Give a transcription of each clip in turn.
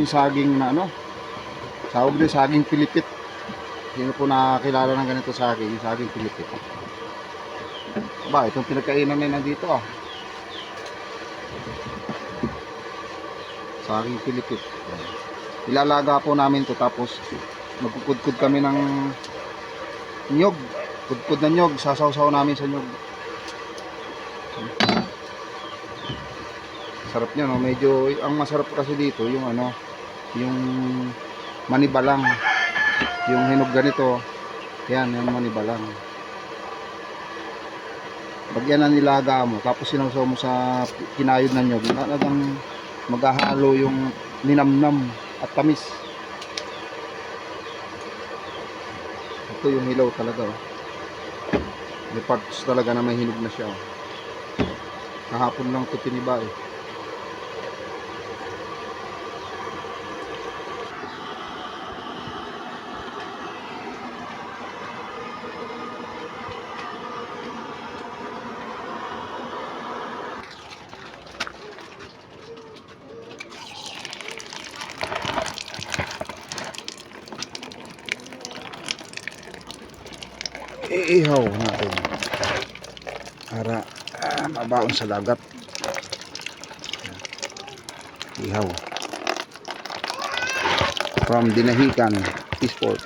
yung saging na ano, sahog din saging Pilipit. Sino po nakakilala ng ganito saging, yung saging Pilipit. Ba, itong pinagkainan na nandito ah. Saging Pilipit. Ilalaga po namin to, tapos magkukudkud kami ng nyog. Kudkud na nyog, sasawsaw namin sa nyog. Sarap niya, no? Medyo ang masarap kasi dito yung ano, yung manibalang. Yung hinog ganito, yan, yung manibalang. Pag yan ang nilaga mo, tapos sinawsaw mo sa kinayod na nyog, talagang maghahalo yung ninamnam at tamis. Ito yung hilaw talaga, oh. May parts talaga na may hinog na siya, oh. Kahapon lang ito tiniba, eh. Iihaw natin para mabaon sa dagat. Ihaw from Dinahican Peaceport.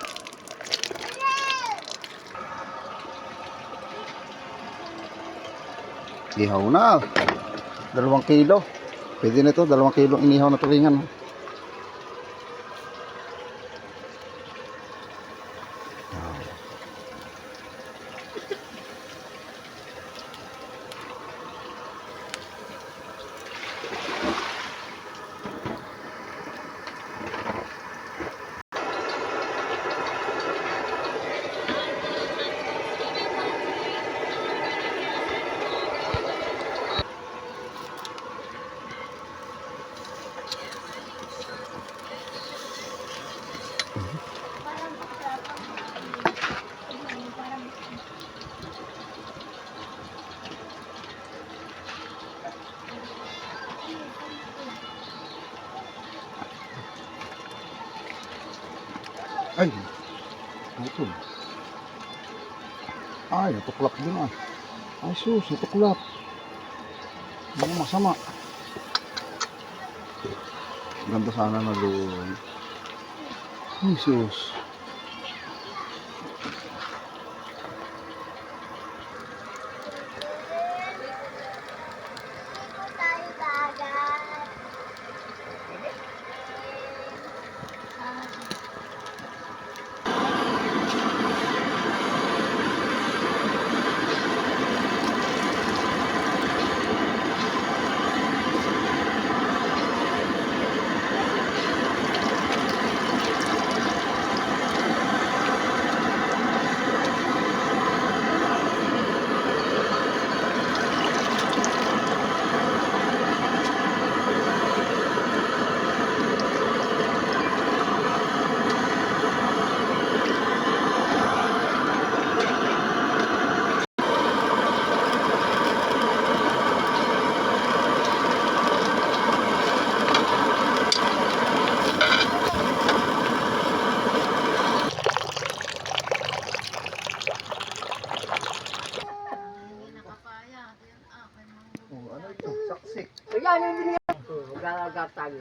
Ihaw na 2 kilo. Pwede na ito, 2 kilo inihaw na tulingan. Ay, ito. Ay, natuklap din ah. Ay sus, natuklap. Ano masama. Ganda sana na doon. Ay sus. Ayan, hindi niya. Maglalagap tayo.